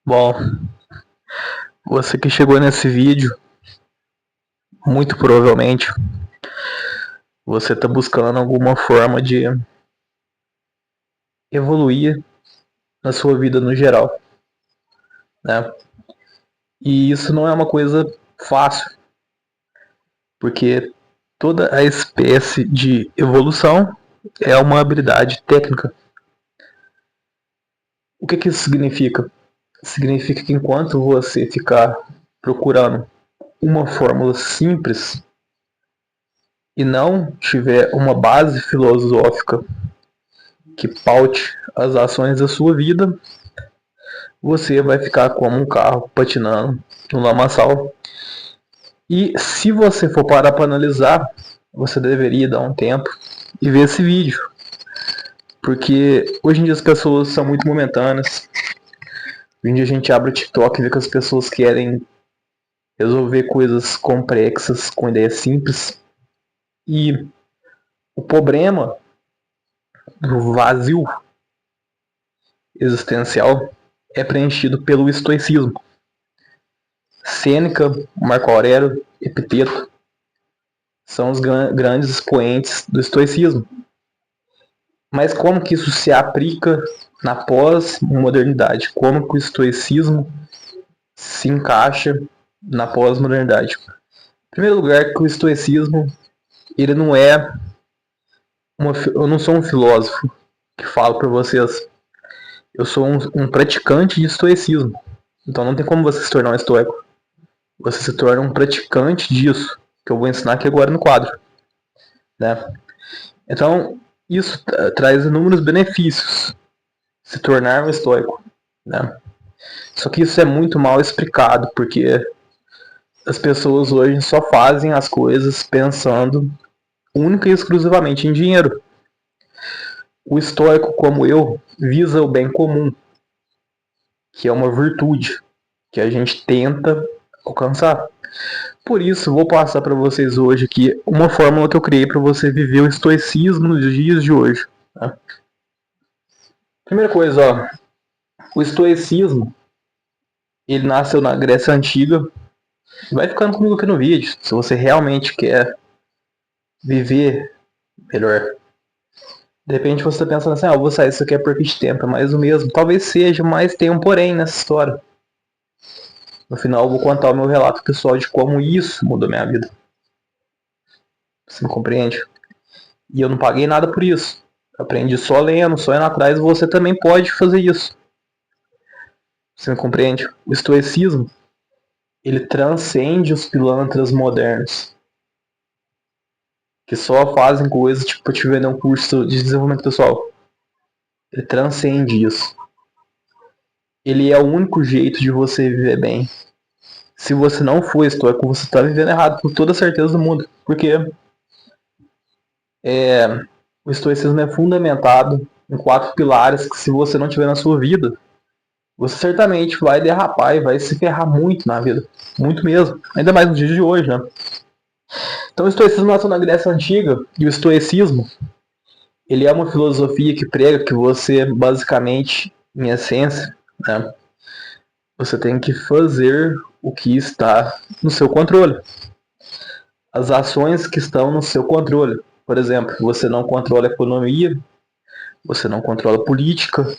Bom, você que chegou nesse vídeo, muito provavelmente você está buscando alguma forma de evoluir na sua vida no geral, né? E isso não é uma coisa fácil, porque toda a espécie de evolução é uma habilidade técnica. O que isso significa? Significa que enquanto você ficar procurando uma fórmula simples e não tiver uma base filosófica que paute as ações da sua vida, você vai ficar como um carro patinando no lamaçal. E se você for parar para analisar, você deveria dar um tempo e ver esse vídeo. Porque hoje em dia as pessoas são muito momentâneas. Hoje em dia a gente abre o TikTok e vê que as pessoas querem resolver coisas complexas com ideias simples. E o problema do vazio existencial é preenchido pelo estoicismo. Sêneca, Marco Aurélio, Epiteto são os grandes expoentes do estoicismo. Mas como que isso se aplica na pós-modernidade? Como que o estoicismo se encaixa na pós-modernidade? Em primeiro lugar, que o estoicismo ele não é eu não sou um filósofo que falo para vocês. Eu sou um praticante de estoicismo. Então não tem como você se tornar um estoico. Você se torna um praticante disso, que eu vou ensinar aqui agora no quadro, né? Então, isso traz inúmeros benefícios, se tornar um estoico, né? Só que isso é muito mal explicado, porque as pessoas hoje só fazem as coisas pensando única e exclusivamente em dinheiro. O estoico, como eu, visa o bem comum, que é uma virtude que a gente tenta alcançar. Por isso, vou passar para vocês hoje aqui uma fórmula que eu criei para você viver o estoicismo nos dias de hoje. Tá? Primeira coisa, ó, o estoicismo ele nasceu na Grécia Antiga. Vai ficando comigo aqui no vídeo, se você realmente quer viver melhor. De repente você está pensando assim, vou sair isso aqui é perca de tempo, é mais o mesmo. Talvez seja, mas tem um porém nessa história. No final eu vou contar o meu relato pessoal de como isso mudou minha vida. Você me compreende? E eu não paguei nada por isso. Eu aprendi só lendo, só indo atrás, você também pode fazer isso. Você me compreende? O estoicismo, ele transcende os pilantras modernos, que só fazem coisas tipo te vender um curso de desenvolvimento pessoal. Ele transcende isso. Ele é o único jeito de você viver bem. Se você não for estoico, você está vivendo errado, com toda a certeza do mundo. Porque o estoicismo é fundamentado em 4 pilares que se você não tiver na sua vida, você certamente vai derrapar e vai se ferrar muito na vida. Muito mesmo. Ainda mais nos dias de hoje, né? Então o estoicismo nasceu na Grécia Antiga, e o estoicismo ele é uma filosofia que prega que você, basicamente, em essência, né, você tem que fazer o que está no seu controle. As ações que estão no seu controle. Por exemplo, você não controla a economia, você não controla a política,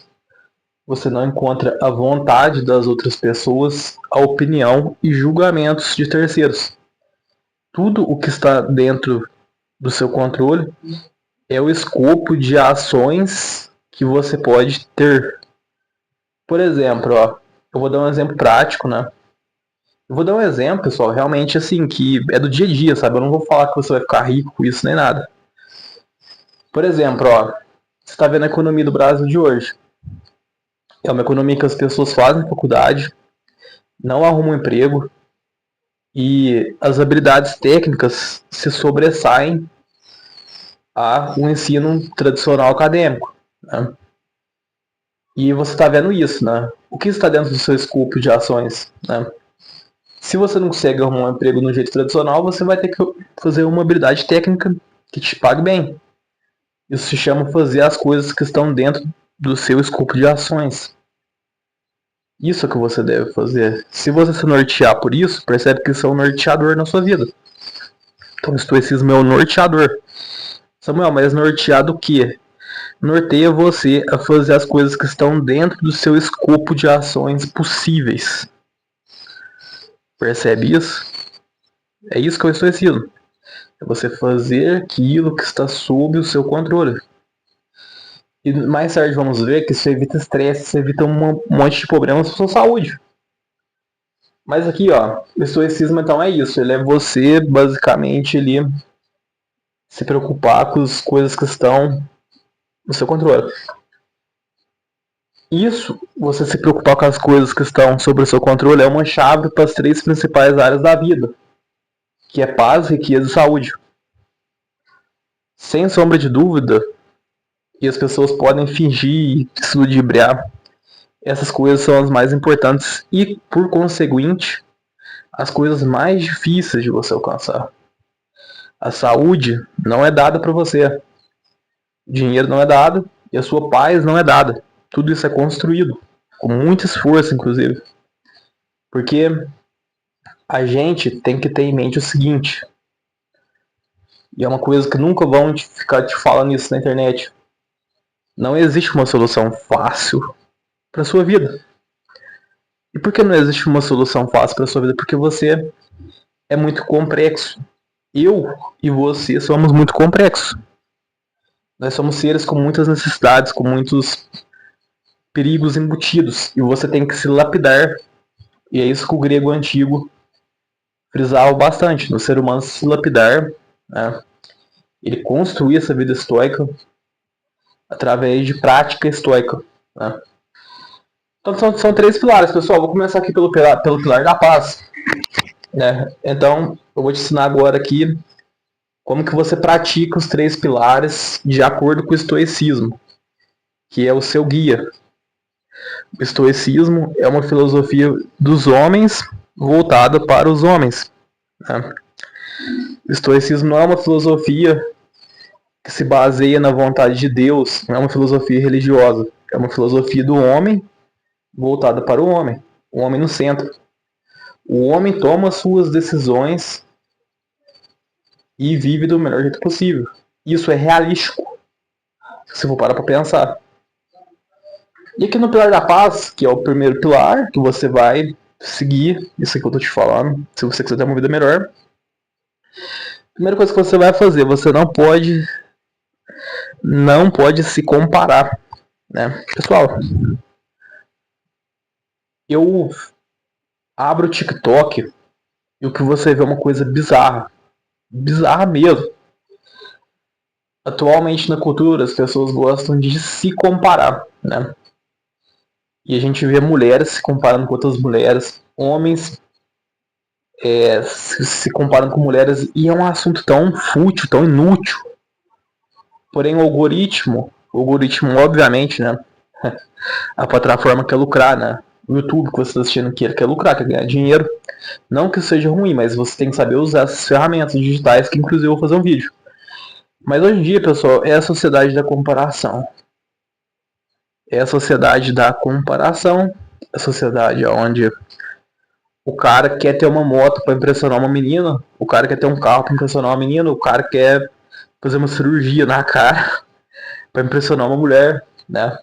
você não encontra a vontade das outras pessoas, a opinião e julgamentos de terceiros. Tudo o que está dentro do seu controle é o escopo de ações que você pode ter. Por exemplo, eu vou dar um exemplo prático, né? Eu vou dar um exemplo, pessoal, realmente assim, que é do dia a dia, sabe? Eu não vou falar que você vai ficar rico com isso nem nada. Por exemplo, você está vendo a economia do Brasil de hoje. É uma economia que as pessoas fazem faculdade, não arrumam emprego, e as habilidades técnicas se sobressaem ao ensino tradicional acadêmico, né? E você está vendo isso, né? O que está dentro do seu escopo de ações, né? Se você não consegue arrumar um emprego no jeito tradicional, você vai ter que fazer uma habilidade técnica que te pague bem. Isso se chama fazer as coisas que estão dentro do seu escopo de ações. Isso é que você deve fazer. Se você se nortear por isso, percebe que isso é um norteador na sua vida. Então o estoicismo é o norteador. Samuel, mas norteado o quê? Norteia você a fazer as coisas que estão dentro do seu escopo de ações possíveis. Percebe isso? É isso que é o estoicismo. É você fazer aquilo que está sob o seu controle. E mais tarde vamos ver que isso evita estresse, isso evita um monte de problemas para sua saúde. Mas aqui, ó, o estoicismo então é isso. Ele é você, basicamente, ele se preocupar com as coisas que estão no seu controle. Isso, você se preocupar com as coisas que estão sob o seu controle, é uma chave para as 3 principais áreas da vida, que é paz, riqueza e saúde. Sem sombra de dúvida, e as pessoas podem fingir e se ludibriar, essas coisas são as mais importantes e, por conseguinte, as coisas mais difíceis de você alcançar. A saúde não é dada para você, o dinheiro não é dado e a sua paz não é dada. Tudo isso é construído, com muito esforço, inclusive. Porque a gente tem que ter em mente o seguinte, e é uma coisa que nunca vão ficar te falando isso na internet. Não existe uma solução fácil para sua vida. E por que não existe uma solução fácil para sua vida? Porque você é muito complexo. Eu e você somos muito complexos. Nós somos seres com muitas necessidades, com muitos perigos embutidos. E você tem que se lapidar. E é isso que o grego antigo frisava bastante. No ser humano se lapidar, né? Ele construir essa vida estoica através de prática estoica, né? Então são 3 pilares, pessoal. Vou começar aqui pelo pilar da paz, né? Então eu vou te ensinar agora aqui como que você pratica os 3 pilares de acordo com o estoicismo, que é o seu guia. O estoicismo é uma filosofia dos homens voltada para os homens, né? O estoicismo não é uma filosofia que se baseia na vontade de Deus, não é uma filosofia religiosa, é uma filosofia do homem voltada para o homem no centro. O homem toma suas decisões e vive do melhor jeito possível. Isso é realístico, se for parar para pensar. E aqui no pilar da paz, que é o primeiro pilar, que você vai seguir isso que eu tô te falando, se você quiser ter uma vida melhor. Primeira coisa que você vai fazer, você não pode se comparar, né? Pessoal, eu abro o TikTok e o que você vê é uma coisa bizarra. Bizarra mesmo. Atualmente na cultura as pessoas gostam de se comparar, né? E a gente vê mulheres se comparando com outras mulheres, homens se comparando com mulheres, e é um assunto tão fútil, tão inútil. Porém o algoritmo obviamente, né? A plataforma quer lucrar, né? O YouTube que você está assistindo que ele quer lucrar, quer ganhar dinheiro. Não que seja ruim, mas você tem que saber usar essas ferramentas digitais, que inclusive eu vou fazer um vídeo. Mas hoje em dia, pessoal, é a sociedade da comparação. É a sociedade da comparação. É a sociedade onde o cara quer ter uma moto para impressionar uma menina, o cara quer ter um carro para impressionar uma menina, o cara quer fazer uma cirurgia na cara para impressionar uma mulher, né?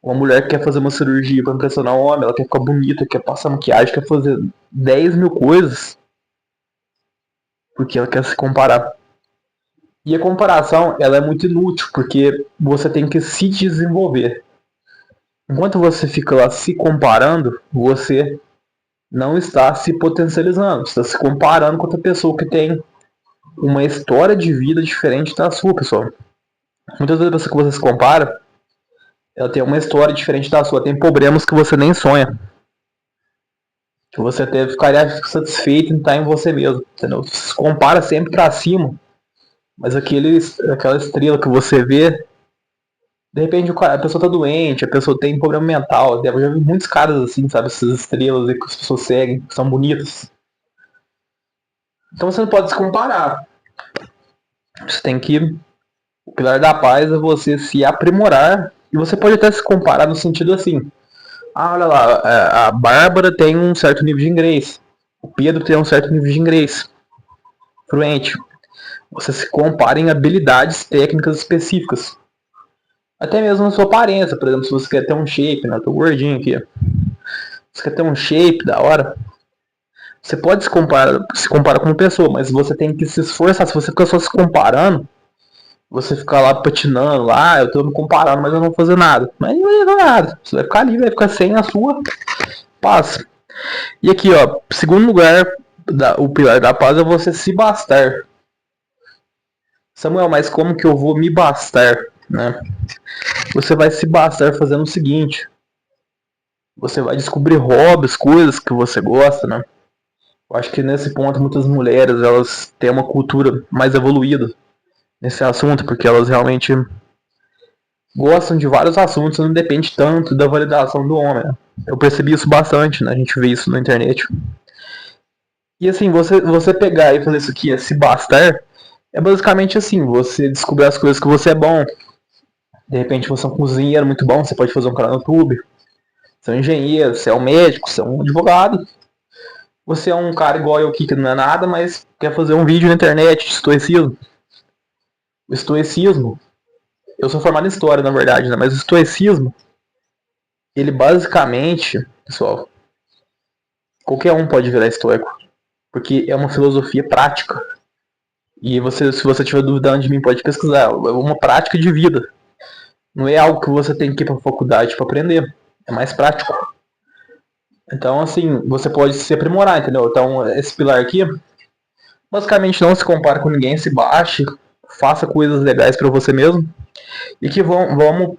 Uma mulher quer fazer uma cirurgia para impressionar um homem, ela quer ficar bonita, quer passar maquiagem, quer fazer 10 mil coisas porque ela quer se comparar. E a comparação, ela é muito inútil, porque você tem que se desenvolver. Enquanto você fica lá se comparando, você não está se potencializando. Você está se comparando com outra pessoa que tem uma história de vida diferente da sua, pessoal. Muitas vezes a pessoa que você se compara, ela tem uma história diferente da sua, tem problemas que você nem sonha. Que você até ficaria satisfeito em estar em você mesmo. Entendeu? Você se compara sempre para cima. Mas aquela estrela que você vê, de repente a pessoa tá doente, a pessoa tem problema mental. Eu já vi muitos caras assim, sabe? Essas estrelas que as pessoas seguem, que são bonitas. Então você não pode se comparar. Você tem que. O pilar da paz é você se aprimorar. E você pode até se comparar no sentido assim. Ah, olha lá, a Bárbara tem um certo nível de inglês. O Pedro tem um certo nível de inglês. Fluente. Você se compara em habilidades técnicas específicas. Até mesmo na sua aparência, por exemplo, se você quer ter um shape, né? Eu tô gordinho aqui. Você quer ter um shape da hora, você pode se comparar com uma pessoa, mas você tem que se esforçar. Se você ficar só se comparando, você ficar lá patinando, lá, eu tô me comparando, mas eu não vou fazer nada. Mas não vai fazer nada. Você vai ficar ali, vai ficar sem a sua paz. E aqui, ó, segundo lugar, o pilar da paz é você se bastar. Samuel, mas como que eu vou me bastar, né? Você vai se bastar fazendo o seguinte: você vai descobrir hobbies, coisas que você gosta, né? Eu acho que nesse ponto muitas mulheres elas têm uma cultura mais evoluída nesse assunto, porque elas realmente gostam de vários assuntos, não depende tanto da validação do homem. Né? Eu percebi isso bastante, né? A gente vê isso na internet. E assim, você pegar e fazer isso aqui, se bastar, é basicamente assim, você descobrir as coisas que você é bom. De repente você é um cozinheiro muito bom, você pode fazer um canal no YouTube. Você é um engenheiro, você é um médico, você é um advogado. Você é um cara igual eu aqui que não é nada, mas quer fazer um vídeo na internet de estoicismo. O estoicismo, eu sou formado em história na verdade, né? Mas o estoicismo, ele basicamente, pessoal, qualquer um pode virar estoico. Porque é uma filosofia prática. E você, se você tiver duvidando de mim, pode pesquisar. É uma prática de vida. Não é algo que você tem que ir para a faculdade para aprender. É mais prático. Então, assim, você pode se aprimorar, entendeu? Então, esse pilar aqui, basicamente não se compare com ninguém, se baixe, faça coisas legais para você mesmo. E que vamos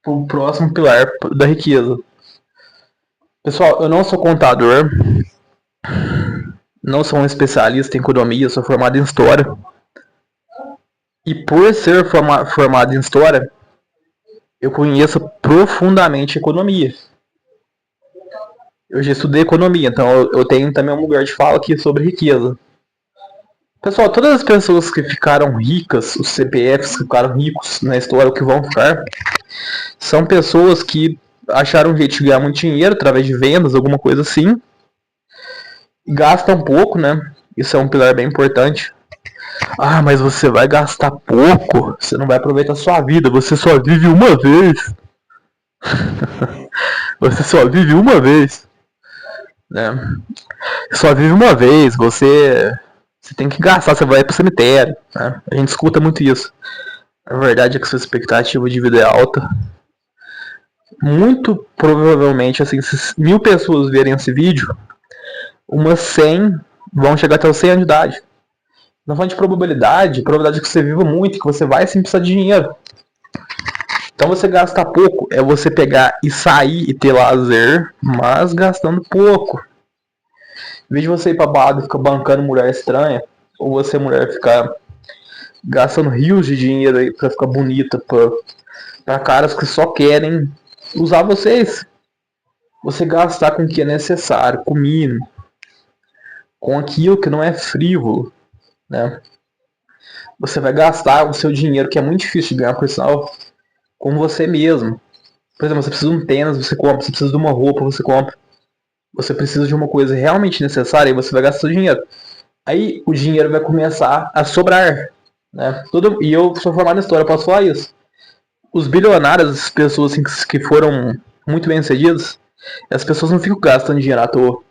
pro próximo pilar da riqueza. Pessoal, eu não sou contador, não sou um especialista em economia, sou formado em história. E por ser formado em história, eu conheço profundamente economia. Eu já estudei economia, então eu tenho também um lugar de fala aqui sobre riqueza. Pessoal, todas as pessoas que ficaram ricas, os CPFs que ficaram ricos na história, o que vão ficar, são pessoas que acharam um jeito de ganhar muito dinheiro através de vendas, alguma coisa assim, e gastam pouco, né? Isso é um pilar bem importante. Ah, mas você vai gastar pouco, você não vai aproveitar a sua vida, você só vive uma vez. Você só vive uma vez, né? Só vive uma vez, você tem que gastar, você vai pro cemitério, né? A gente escuta muito isso. A verdade é que sua expectativa de vida é alta. Muito provavelmente, assim, se 1000 pessoas verem esse vídeo, umas 100 vão chegar até os 100 anos de idade. Não falando de probabilidade, probabilidade que você viva muito, que você vai sim precisar de dinheiro. Então você gastar pouco é você pegar e sair e ter lazer, mas gastando pouco. Em vez de você ir pra balada e ficar bancando mulher estranha, ou você, mulher, ficar gastando rios de dinheiro aí pra ficar bonita pra caras que só querem usar vocês. Você gastar com o que é necessário, com o mínimo, com aquilo que não é frívolo, né? Você vai gastar o seu dinheiro, que é muito difícil de ganhar, por sinal, com você mesmo. Por exemplo, você precisa de um tênis, você compra. Você precisa de uma roupa, você compra. Você precisa de uma coisa realmente necessária e você vai gastar seu dinheiro. Aí o dinheiro vai começar a sobrar, né? E eu sou formado em história, eu posso falar isso. Os bilionários, as pessoas assim, que foram muito bem sucedidas, as pessoas não ficam gastando dinheiro à toa.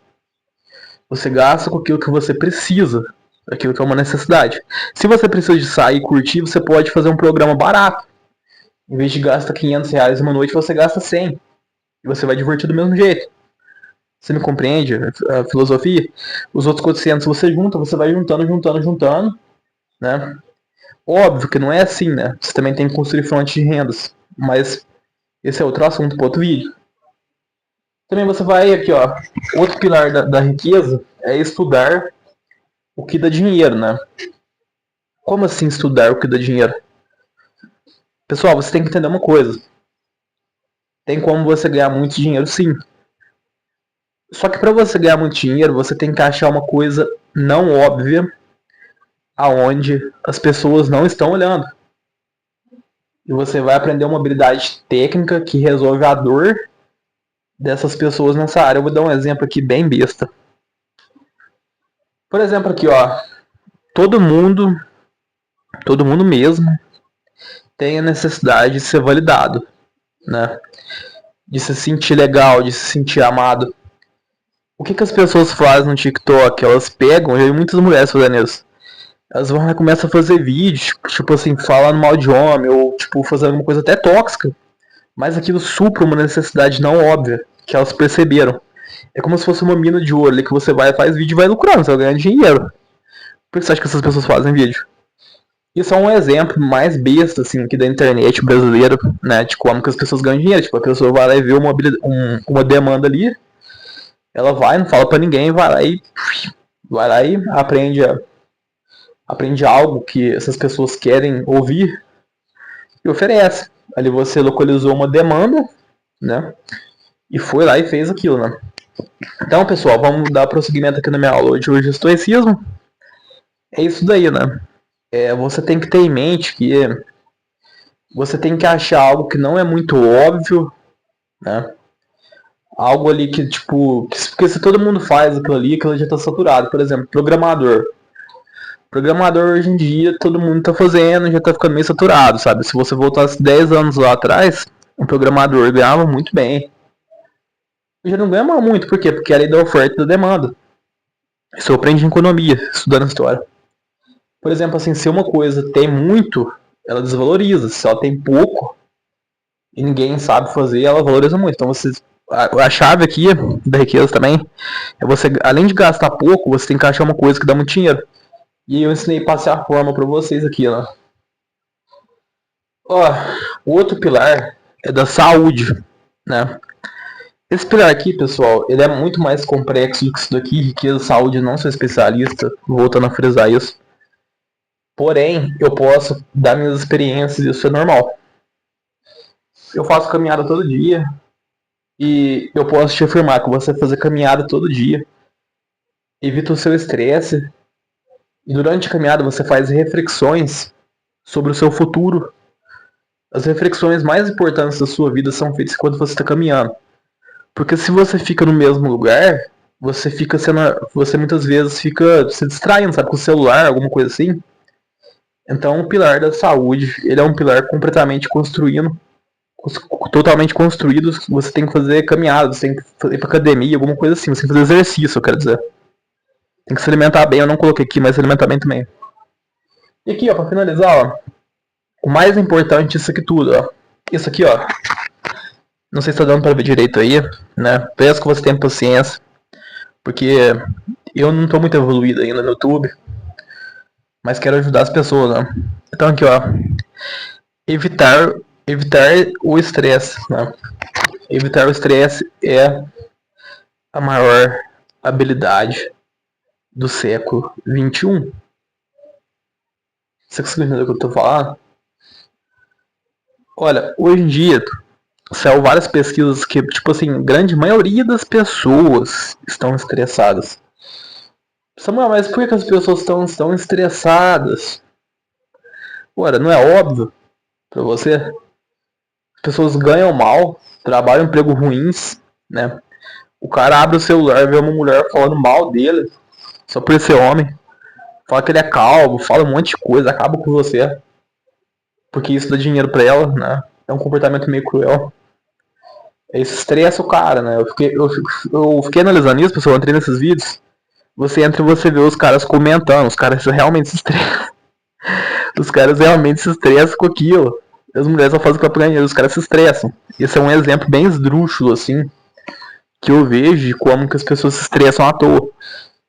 Você gasta com aquilo que você precisa, aquilo que é uma necessidade. Se você precisa de sair e curtir, você pode fazer um programa barato. Em vez de gastar R$ 500 uma noite, você gasta 100. E você vai divertir do mesmo jeito. Você me compreende a filosofia? Os outros 400 você junta, você vai juntando, né? Óbvio que não é assim, né? Você também tem que construir fontes de rendas. Mas esse é outro assunto para outro vídeo. Também você vai aqui, ó. Outro pilar da riqueza é estudar o que dá dinheiro, né? Como assim estudar o que dá dinheiro? Pessoal, você tem que entender uma coisa. Tem como você ganhar muito dinheiro, sim. Só que para você ganhar muito dinheiro, você tem que achar uma coisa não óbvia aonde as pessoas não estão olhando. E você vai aprender uma habilidade técnica que resolve a dor dessas pessoas nessa área. Eu vou dar um exemplo aqui bem besta. Por exemplo, aqui, ó. Todo mundo mesmo, tem a necessidade de ser validado, né? De se sentir legal, de se sentir amado. O que as pessoas fazem no TikTok? Elas pegam, eu vi muitas mulheres fazendo isso. Elas vão lá e começam a fazer vídeos, tipo assim, falando mal de homem, ou tipo, fazendo alguma coisa até tóxica. Mas aquilo supra uma necessidade não óbvia, que elas perceberam. É como se fosse uma mina de ouro ali que você vai, faz vídeo e vai lucrando, você vai ganhar dinheiro. Por que você acha que essas pessoas fazem vídeo? Isso é um exemplo mais besta, assim, que da internet brasileira, né? De como que as pessoas ganham dinheiro. Tipo, a pessoa vai lá e vê uma demanda ali, ela vai, não fala pra ninguém, vai lá e aprende algo que essas pessoas querem ouvir e oferece. Ali você localizou uma demanda, né? E foi lá e fez aquilo, né? Então, pessoal, vamos dar prosseguimento aqui na minha aula de hoje, estoicismo. É isso daí, né? Você tem que ter em mente que você tem que achar algo que não é muito óbvio, né? Algo ali que, tipo, porque se todo mundo faz aquilo já tá saturado. Por exemplo, programador. Programador hoje em dia, todo mundo tá fazendo, já tá ficando meio saturado, sabe? Se você voltasse 10 anos lá atrás, um programador ganhava muito bem. Já não ganha muito, por quê? Porque é a lei da oferta e da demanda. Isso eu aprendi em economia, estudando história. Por exemplo, assim, se uma coisa tem muito, ela desvaloriza. Se ela tem pouco e ninguém sabe fazer, ela valoriza muito. Então a chave aqui da riqueza também é você, além de gastar pouco, você tem que achar uma coisa que dá muito dinheiro. E eu ensinei a passar a forma para vocês aqui, ó. Ó, o outro pilar é da saúde, né? Esse pilar aqui, pessoal, ele é muito mais complexo do que isso daqui. Riqueza, saúde, não sou especialista, voltando a frisar isso. Porém, eu posso dar minhas experiências, isso é normal. Eu faço caminhada todo dia e eu posso te afirmar que você fazer caminhada todo dia evita o seu estresse e durante a caminhada você faz reflexões sobre o seu futuro. As reflexões mais importantes da sua vida são feitas quando você está caminhando. Porque se você fica no mesmo lugar, você muitas vezes fica se distraindo, sabe, com o celular, alguma coisa assim. Então, o pilar da saúde, ele é um pilar totalmente construído. Você tem que fazer caminhada, você tem que ir pra academia, alguma coisa assim. Você tem que fazer exercício, eu quero dizer. Tem que se alimentar bem, eu não coloquei aqui, mas se alimentar bem também. E aqui, ó, pra finalizar, ó, o mais importante disso aqui tudo, ó. Isso aqui, ó. Não sei se tá dando pra ver direito aí, né? Peço que você tenha paciência, porque eu não tô muito evoluído ainda no YouTube, mas quero ajudar as pessoas, né? Então aqui, ó. Evitar, evitar o estresse, né? Evitar o estresse é a maior habilidade do século XXI. Você consegue entender o que eu tô falando? Olha, hoje em dia saiu várias pesquisas que, tipo assim, grande maioria das pessoas estão estressadas. Samuel, mas por que as pessoas estão estressadas? Ora, não é óbvio pra você? As pessoas ganham mal, trabalham em emprego ruins, né? O cara abre o celular, vê uma mulher falando mal dele, só por ser homem. Fala que ele é calvo, fala um monte de coisa, acaba com você. Porque isso dá dinheiro pra ela, né? É um comportamento meio cruel. Isso estressa o cara, né? Eu fiquei analisando isso, pessoal, eu entrei nesses vídeos. Você entra e você vê os caras comentando, os caras realmente se estressam. Os caras realmente se estressam com aquilo. As mulheres só fazem pra ganhar, os caras se estressam. Esse é um exemplo bem esdrúxulo, assim, que eu vejo de como que as pessoas se estressam à toa.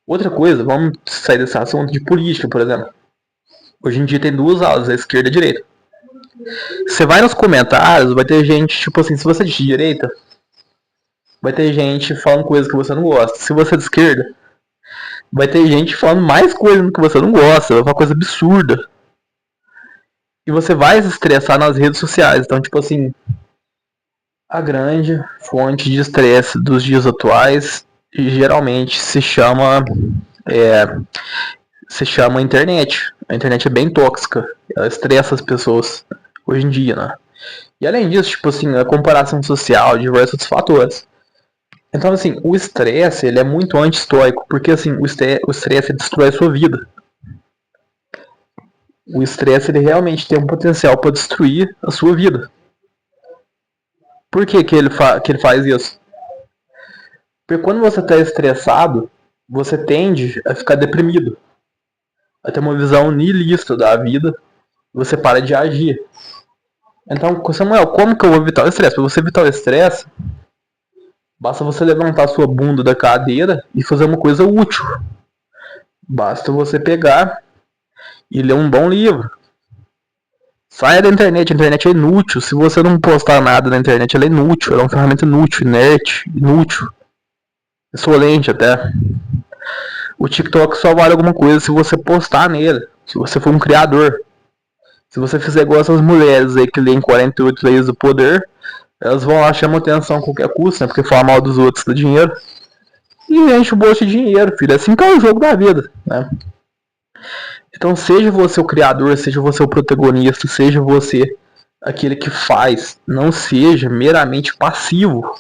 Outra coisa, vamos sair desse assunto de política, por exemplo. Hoje em dia tem duas aulas, a esquerda e a direita. Você vai nos comentários, vai ter gente, tipo assim, se você é de direita, vai ter gente falando coisas que você não gosta. Se você é de esquerda, vai ter gente falando mais coisas que você não gosta, uma coisa absurda. E você vai se estressar nas redes sociais. Então, tipo assim, a grande fonte de estresse dos dias atuais geralmente se chama internet. A internet é bem tóxica, ela estressa as pessoas hoje em dia, né? E além disso, tipo assim, a comparação social, diversos outros fatores. Então, assim, o estresse, ele é muito anti-estoico, porque, assim, o estresse destrói a sua vida. O estresse, ele realmente tem um potencial para destruir a sua vida. Por que que ele faz isso? Porque quando você está estressado, você tende a ficar deprimido, a ter uma visão nihilista da vida, você para de agir. Então, Samuel, como que eu vou evitar o estresse? Para você evitar o estresse, basta você levantar sua bunda da cadeira e fazer uma coisa útil. Basta você pegar e ler um bom livro. Saia da internet, a internet é inútil. Se você não postar nada na internet, ela é inútil. Ela é uma ferramenta inútil, inerte, inútil. Insolente até. O TikTok só vale alguma coisa se você postar nele. Se você for um criador. Se você fizer igual essas mulheres aí que leem 48 leis do poder, elas vão lá, chamam atenção a qualquer custo, né? Porque falar mal dos outros dá dinheiro. E enche o bolso de dinheiro, filho. Assim que é o jogo da vida, né? Então, seja você o criador, seja você o protagonista, seja você aquele que faz. Não seja meramente passivo.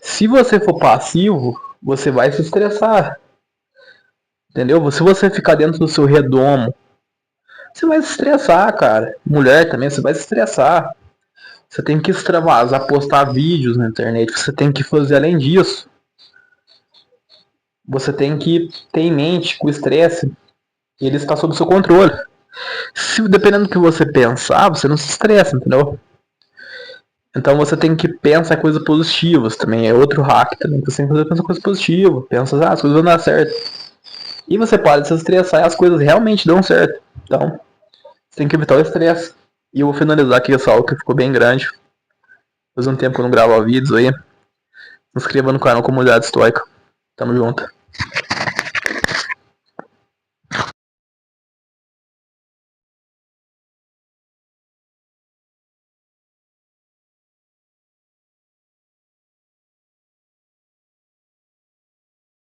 Se você for passivo, você vai se estressar. Entendeu? Se você ficar dentro do seu redomo, você vai se estressar, cara. Mulher também, você vai se estressar. Você tem que extravasar, postar vídeos na internet. Você tem que fazer além disso. Você tem que ter em mente que o estresse ele está sob seu controle. Se dependendo do que você pensar, você não se estressa, entendeu? Então você tem que pensar coisas positivas também. É outro hack também. Você tem que pensar coisas positivas. Pensa, as coisas vão dar certo. E você pode se estressar e as coisas realmente dão certo. Então, você tem que evitar o estresse. E eu vou finalizar aqui essa aula que ficou bem grande. Faz um tempo que eu não gravo vídeos aí. Se inscreva no canal Comunidade Estoica. Tamo junto.